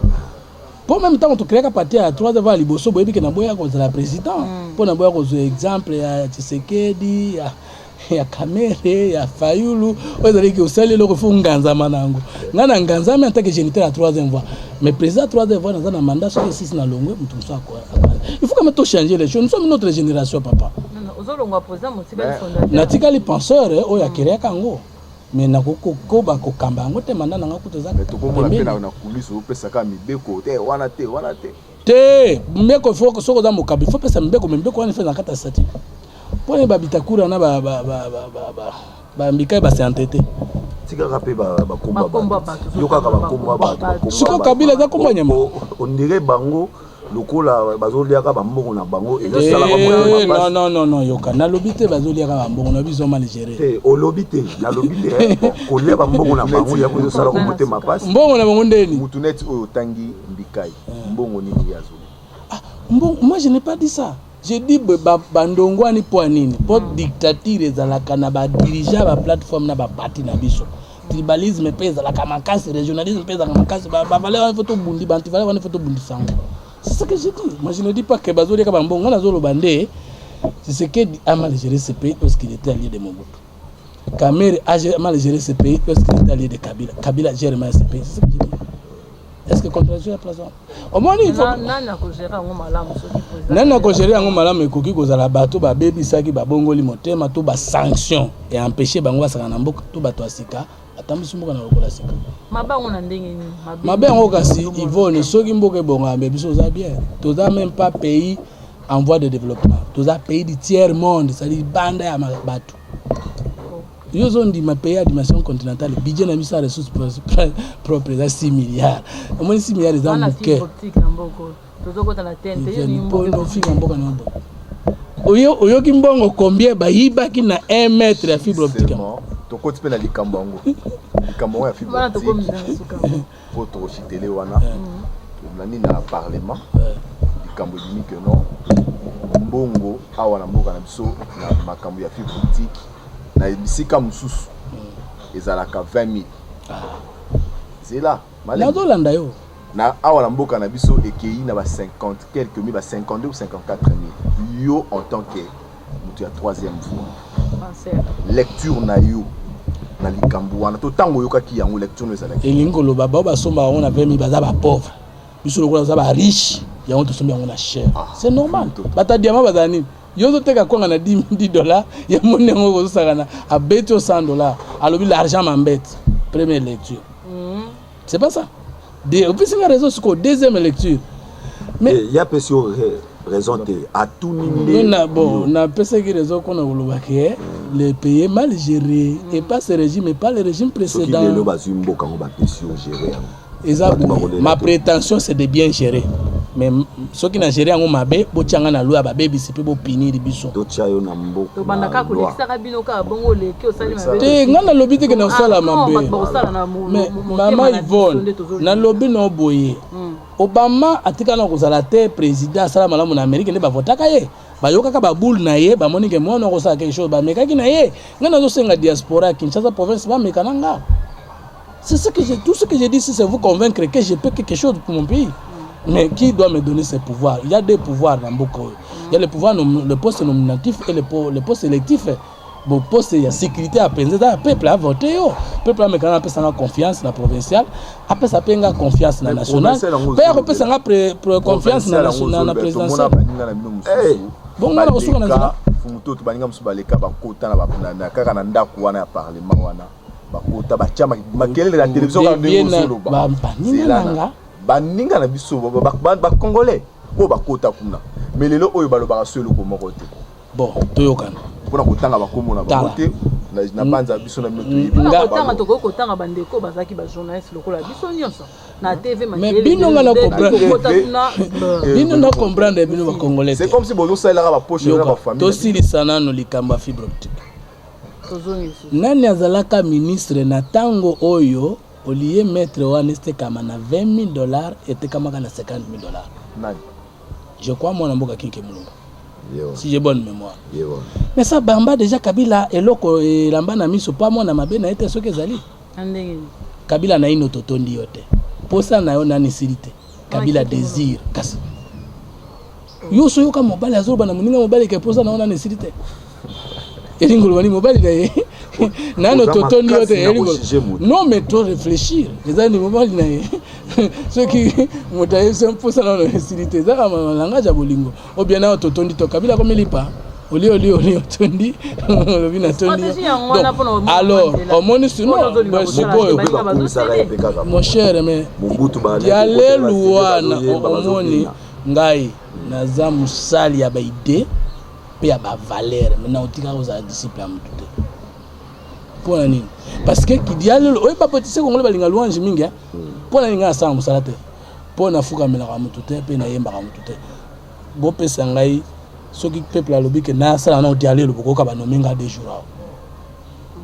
Pour même temps on créer ka parti à troisième voie liboso boyebi ke na boya ko la président. Pour na boya ko exemple ya Tshisekedi ya Kamere ya Fayulu ozali ki osali loko fu nganza manango ngana nganza mais en tant que géniteur à troisième voie mais président troisième voie dans un mandat sur 6 na longue mutu ça quoi il faut quand même tout changer les choses nous sommes une autre génération papa non ozolonga président motika fondateur natika li penseur o ya kere kango mais na ko ba ko kamba ngo te mandat na ngakuto za mais to ko mona pena na kulisi o pesa ka mibeko te wana te te mbeko faut que soko za mokabi faut pesa mbeko wana fait na kata stati pour les babitakura na ba mbika ba s'entêter tika kapé ba komba yoka ka ba komba siko Kabila za komba nyama on dirait bango lokola bazoliaka ba mbongo na bango et non yoka na lobité bazoliaka ba mbongo na biso mal géré te o lobité na lobité ko lia ba mbongo na bango ya ko sala ko motema passe mbongo na bango ndeni mutunet o tangi mbikai mbongo nini yazo Bon, moi je n'ai pas dit ça. J'ai dit bandongo ni po nini. Pour dictature ezalaka na ba dirigeant ba plateforme na ba parti na biso. Tribalisme pesa la kamakasi, régionalisme pesa la kamakasi, ba valeur photo bundi, ba anti valeur photo bundi sango. C'est ce que j'ai dit. Moi je ne dis pas que bazoli ka bambongo na zolo bandé. C'est ce que dit a mal géré ce pays lorsqu'il était allié de Mobutu. Kamer a mal géré ce pays lorsqu'il était allié de Kabila. Kabila gère mal ce pays. C'est ce que j'ai dit. Est-ce que contradiction est présente? Au moins il faut nana ko gérer ngo malamu so ki président. Nana ko gérer ngo malamu ekoki kozala bato ba bebi saki ba bongoli motema to ba sanction et empêcher bango basaka na mboka to bato asika atambusi mboka na lokola sika. Mabango na ndenge ni mabango kasi Yvonne soki mboka bonga mais biso za bien. Toza même pas pays en voie de développement. Toza pays du tiers monde, c'est-à-dire banda ya bato. Yo zone di ma pays à dimension continentale, budget na misa ressources propres à 6 milliards. Au moins 6 milliards des ans bouquet. Oyo kimbongo combien ba yibaki na 1 mètre ya fibre optique. To ko tipena likambo ngo. Likambo ya fibre optique. Pour to chitele wana. Nani na parlement. Likambo dimi que non. Mbongo awa na mboka na biso na makambo ya fibre optique. Na bisika mususu ezalaka 20 000. C'est là. Na dolanda yo. Na awa na mboka na biso ekei na ba 50 quelques mille, ba 52 ou 54 000. Yo en tant que mutu ya 3e fois. Lecture na yo na likambo wana to tango yokaki yango lecture no ezalaki. Elingo loba ba somba on a 20 000 baza ba pauvre. Biso lokola za ba riche yango to somba yango na cher. C'est normal. Bata diamant bazani. Yo teka konga na $10 ya monengo ko sakana a beto $100 alobi l'argent m'embête. Première lecture. C'est pas ça. Au plus c'est une raison sur deuxième lecture. Mais il y a pesio raison à tout niveau. Non bon, na pesa qui raison qu'on a voulu que les pays mal gérés et pas ce régime et pas le régime précédent. Ce qui est le bazimbo quand on va pesio gérer. Ma prétention c'est de bien gérer. Mais ceux qui n'ont géré en mabe, bochanga na loi babe bisipe bo pinir biso. Docha yo na mbo. To bandaka ko lekisaka bino ka bongo leki osali mabe. Te ngana lobi te que na sala mabe. Mais maman Yvonne na lobi no boye. Obama atika na kozala te président sala malamu na Amérique ne ba votaka ye. Ba yokaka ba boule na ye ba moni ke moi na kosala quelque chose ba mekaki na ye. Ngana zo senga diaspora Kinshasa province ba mekananga. C'est ce que j'ai tout ce que j'ai dit c'est vous convaincre que je peux quelque chose pour mon pays. Mais qui doit me donner ces pouvoirs? Il y a deux pouvoirs dans beaucoup. Il y a le pouvoir, le poste nominatif et le poste électif. Le poste de sécurité à penser, le peuple a voté. Le peuple a quand confiance dans la provinciale. Après ça, il a confiance dans la nationale. Après ça, il a confiance dans la présidentielle. Bon, on a reçu un an. Fumuto tubaninga musubaleka bakota na kaka na ndako wana ya parlement wana bakota bachama makelele la télévision ka ndengosolo ba baninga na biso ba congolais ko bakota kuna melelo oyo balobaka solo ko moko te bon toyokana pona kotanga bakomo na bakote na banza biso na minoto yibi nga kotanga toko kotanga bandeko bazaki ba journaliste lokola biso nyonso na TV mais bino nga na comprendre bino na comprendre bino ba congolais c'est comme si bozo sala ba poche na ba famille to silisana no likamba fibre optique nani azalaka ministre na tango oyo Olié mettre Waneste Kamana $20,000 et Tekamana $50,000. Je crois moi n'amboka kinke mulunga. Si j'ai bonne mémoire. Mais ça bamba déjà Kabila et loko et lamba na miso pas moi na mabe na été soke zali. Kabila na ino totondi yote. Posa na yo na nisirite. Kabila désir kasi. Yo so yo ka mobile azoba na muninga mobile ke posa na yo na nisirite. Elingolo bani mobile na Nano totondi yote elingo. Non mais trop réfléchir. Les années mobile na ceux qui motaye 100% na necessité za kama langage bolingo. Ou bien na totondi to Kabila comme lipa. Oli tondi. Lobina tondi. Alors, au moins sinon mon cher mais diale luana omoni ngai naza musali ya baide pe ya ba valeur maintenant otika oza disciple ya mutu te. Pour nini? Parce que qui diale oyo ba potise ko ngolo balinga louange mingi hein. Pour nini nga sa musala te. Pour na fuka mela ka mutu te pe na yemba ka mutu te. Bo pesa ngai soki peuple alobi ke na sala na diale lo bokoka ba nominga des jours.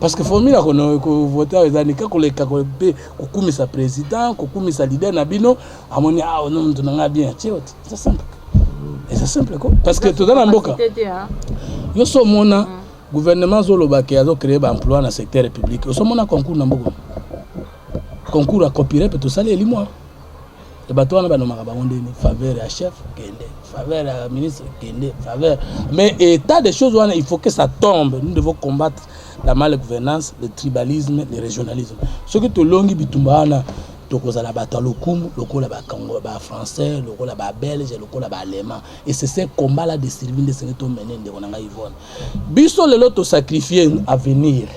Parce que formula ko voter ezani ka koleka ko pe ko kumisa président, ko kumisa leader na bino amoni non ntuna nga bien tiot. C'est simple. c'est simple quoi parce que tout dans la mboka yo so mona gouvernement zoloba ke azo créer ba emploi na secteur public yo so mona concours na mboka concours à copier peut tout ça les mois et bato wana banomaka bango ndeni faveur à chef kende faveur à ministre kende faveur mais état des choses wana il faut que ça tombe nous devons combattre la malgouvernance le tribalisme le régionalisme ce que to longi bitumba wana tokozala bato lokumu lokola ba Congo ba français lokola ba belge lokola ba allemand et c'est ce combat là de servir de seneto mener ndeko nanga Yvonne biso lelo to sacrifier avenir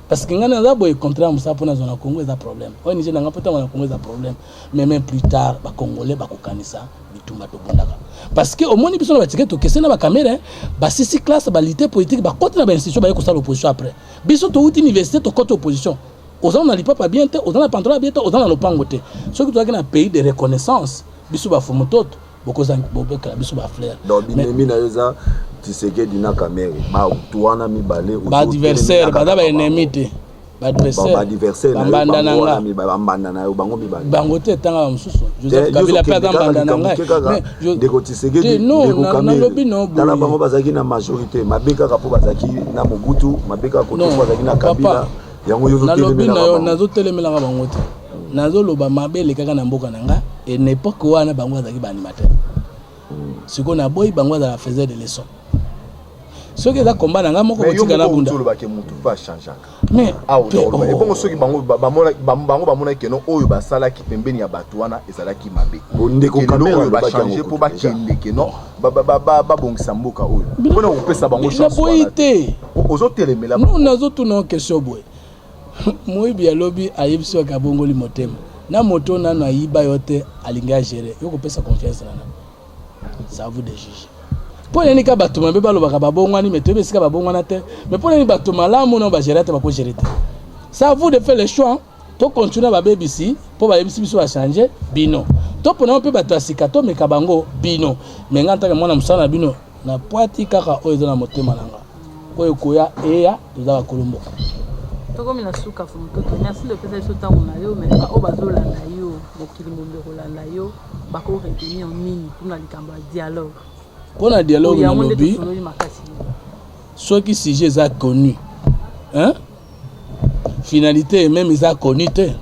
parce que ngana za boy contrat musa pona zona Congo est un problème o nije nanga pota na Congo est un problème mais même plus tard ba congolais ba kokanisa bitumba to bondaka parce que au moni biso na batike to kese na ba caméra ba sisi classe ba lité politique ba côté na ba institution ba ko sa l'opposition après biso to uti université to côté opposition aux gens n'a pas bien aux gens n'a pas bien aux gens n'a pas ngoté ce que tu as un pays de reconnaissance biso ba fomo tot boko za bobeka biso ba flair donc binemi na yoza tiseke dina kamere ba tuana mi balé ba adversaire ba ba ennemi te ba adversaire ba bandana mi ba bandana bango mi balé bango te tanga mususu Joseph Kabila pa za bandana ngai ndeko tiseke ndeko kamere na bango bazaki na majorité mabeka kapo bazaki na Mobutu mabeka ko to bazaki na Kabila yango yo nazo telemelanga bango te nazo loba mabele kaka na mboka nanga et n'époque wana bango azaki ba animateur siko na boy bango za faisait des leçons ce que za combat nanga moko kotika na bunda mais yo loba ke mutu va changer mais et bon ceux qui bango bamona ke no oyo basala ki pembeni ya bato wana ezalaki mabe ndeko kamera ba changer pour ba kende ke no ba bongisa mboka oyo bona opesa bango chance boyité ozo telemela non nazo tuna question boy moi bien lobby ayebisi ka bongoli motema na moto na na yiba yote alinga gérer yoko pesa confiance na ça vous de juger pour les nika bato mabe balobaka babongwani mais tebe sika babongwana te mais pour les bato malamu na ba gérer te ba ko gérer te ça vous de faire le choix to continuer ba BBC pour ba yebisi biso ba changer bino to pona pe bato asika to meka bango bino mais nganta ka mwana musana bino na poati kaka oyo na motema nanga oyo koya eya tozaka kolombo tokomi na suka fo mototo merci le pesa so tango na yo mais ka o bazolanda yo mokili mombe kolanda yo bako retenir nini mpona likambo ya dialogue mpona dialogue na lobi soki sujet eza connu hein finalité même eza connu te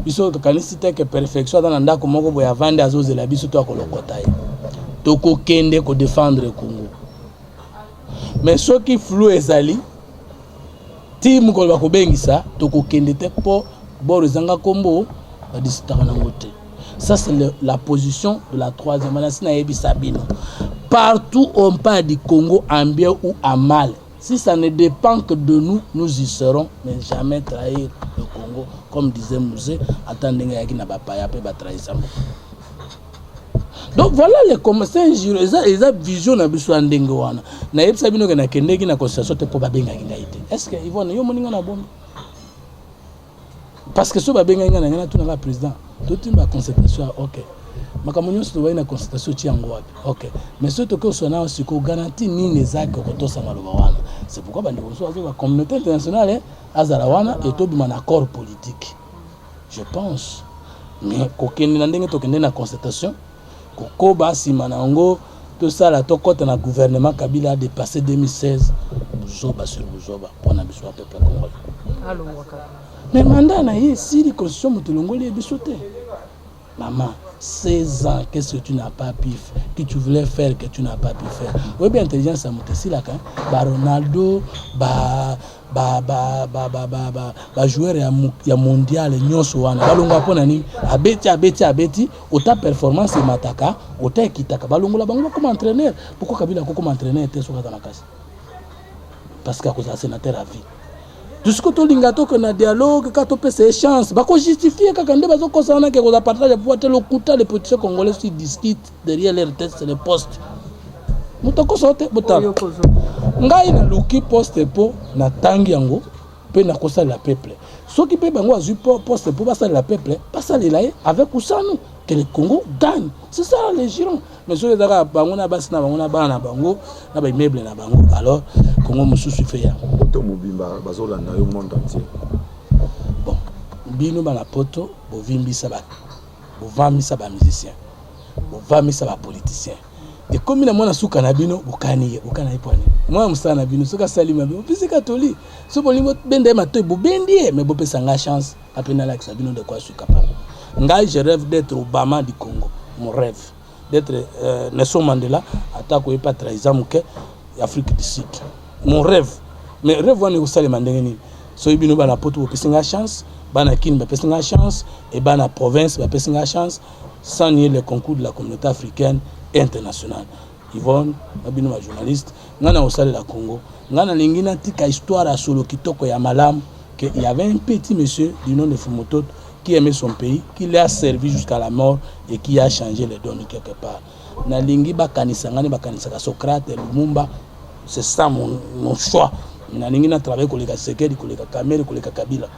biso tokanisi te ke perfection aza na ndako moko boye avande azozela biso to akolokota ye tokokende kodefendre Congo mais soki flou ezali timu ko ba ko bengisa to ko kende te po boro zanga kombo ba disitaka nango te ça c'est la position de la troisième alliance na yebi sabino partout on parle du Congo en bien ou en mal si ça ne dépend que de nous nous y serons mais jamais trahir le Congo comme disait Mouzé attendez yaki na ba paya pe ba trahir ça. Donc voilà les commentaires ils ont vision na biso ndenge wana na yebisa bino ke na kendeki na constitution te po babenga kingaite est-ce que Yvonne yo moninga na bombe parce que so babenga ngana ngana tuna la président tout timba concertation OK makamonyo so na concertation ti yango wapi OK mais so to ko so na aussi ko garantie nini ezaki ko to sama loba wana c'est pourquoi bandi so azo la communauté internationale azala wana et to bima na accord politique je pense mais ko kende na ndenge to kende na concertation Koko basi manango tout ça la tokota na gouvernement Kabila a dépassé 2016 buzoba sur buzoba pour na biso peuple congolais allô waka mais mandat na yi si la constitution mutulongoli bisoté maman 16 ans qu'est-ce que tu n'as pas pu faire que tu voulais faire que tu n'as pas pu faire oui bien intelligence à mutesi la kan ba Ronaldo ba joueur ya mondial nyonso wana balonga pona ni abeti ota performance mataka ota ekitaka balongola bango comme entraîneur pourquoi Kabila comme entraîneur te soka na kasi parce que akoza sénateur à vie jusqu'au to lingato que na dialogue ka to pese chance bako justifier kaka nde bazo kosana ke koza partage pour te lokuta les politiciens congolais qui discutent derrière leur tête c'est le poste mutako sote botala ngai na luki poste po na tangi yango pe na kosa la peuple soki pe bango azu poste po basa la peuple pasa la avec usanu que le Congo gagne c'est ça les girons mais soki ezaka bango na basi na bango na bana na bango na ba immeuble na bango alors Congo mususu fait ya poto mobimba bazolanda yo monde entier bon bino bana poto bovimbisa ba bovamisa ba musicien bovamisa ba politicien et comme na mwana suka na bino bokani iponi moi musana na bino soka salima bino pisi katoli so bolingo bende mato bobendi mais bopesa nga chance apena la bino de quoi suka pa ngai je rêve d'être Obama du Congo mon rêve d'être Nelson Mandela atako e pas trahison muke Afrique du Sud mon rêve mais rêve wana ko salima ndenge ni so bino bana poto bopesa nga chance bana kin bopesa nga chance et bana province bopesa nga chance sans nier le concours de la communauté africaine et internationale. Yvonne, abino ma journaliste, ngana osale la Congo, ngana lingina tika histoire à solo kitoko ya malam que il y avait un petit monsieur du nom de Fumotot qui aimait son pays, qui l'a servi jusqu'à la mort et qui a changé les données quelque part. Na lingi bakanisa ngani bakanisa ka Socrate Lumumba, c'est ça mon choix. Na lingina travailler koleka Sekedi, koleka Kamere, koleka Kabila.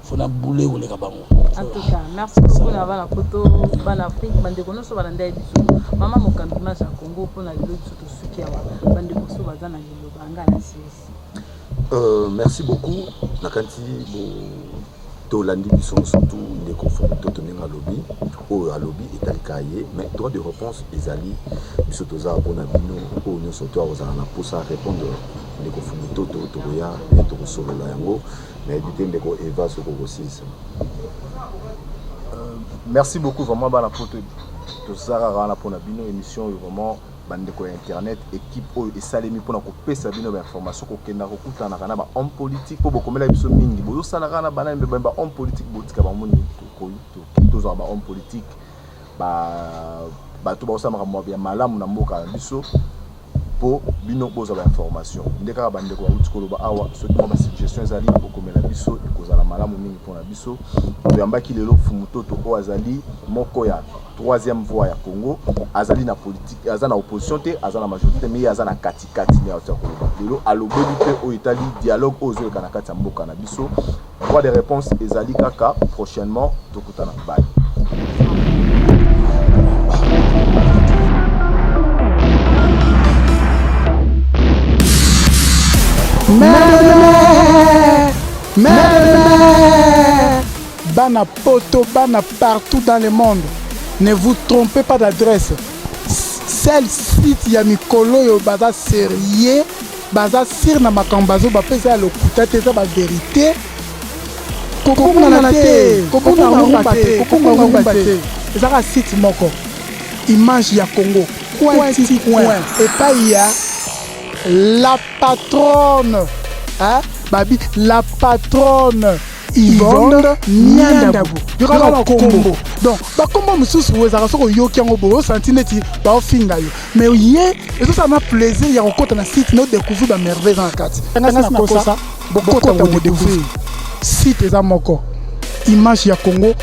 Faut na bouler koleka bango. En tout cas, merci beaucoup d'avoir la photo en Afrique. Bande kono so balanda biso. Mama mokambi ma ja Congo pour na lelo biso to suki ya bande koso bazana lelo banga na sisi. Merci beaucoup. Nakanti bo to landi biso surtout ne confond to tenir lobby o à lobby etalikaye mais droit de réponse ezali biso to za pour na bino o ne surtout aux na pour ça répondre ne confond to ya to solo la yango mais éviter de ko eva so ko aussi. Merci beaucoup vraiment bana poto to zara rana pour na bino émission vraiment bande ko internet équipe o et salemi pour na ko pesa bino ba information ko kenda ko kutana kana ba homme politique pour bokomela biso mingi bo sala kana bana mbe ba homme politique botika ba moni to zo ba homme politique ba to ba osama mo bien malamu na mboka biso po bino boza ba information ndeka bande ko utikolo ba awa so to ba suggestion ezali bokomela biso ekozala malamu mingi pour na biso to yambaki lelo Fumutoto o azali moko ya troisième voie ya Congo azali na politique azana opposition te azana majorité mais azana katikati ne auteur koloba lelo alobeli pe o itali dialogue ozo kana kati mboka na biso droit de réponse ezali kaka prochainement tokutana bye. Bana poto, bana partout dans le monde. Ne vous trompez pas d'adresse. Celle-ci ya mikolo yo baza sérieux, baza sir na makambazo ba pesa le kutate za ba vérité. Kokonga na te, kokonga ngomba te. Ezaka site moko. Image ya Congo. Coin et pas il y a la patronne, hein, babi, la patronne Yvonne Niandabou. Il y aura le combo. Donc, comme je suis vous avez yoki en obo, santineti, ba finga yo. Mais hier, et ça m'a plaisir, il y a encore un site nous découvrir la merveille dans la carte. Beaucoup de découvrir. Site est à moko. Image ya Congo.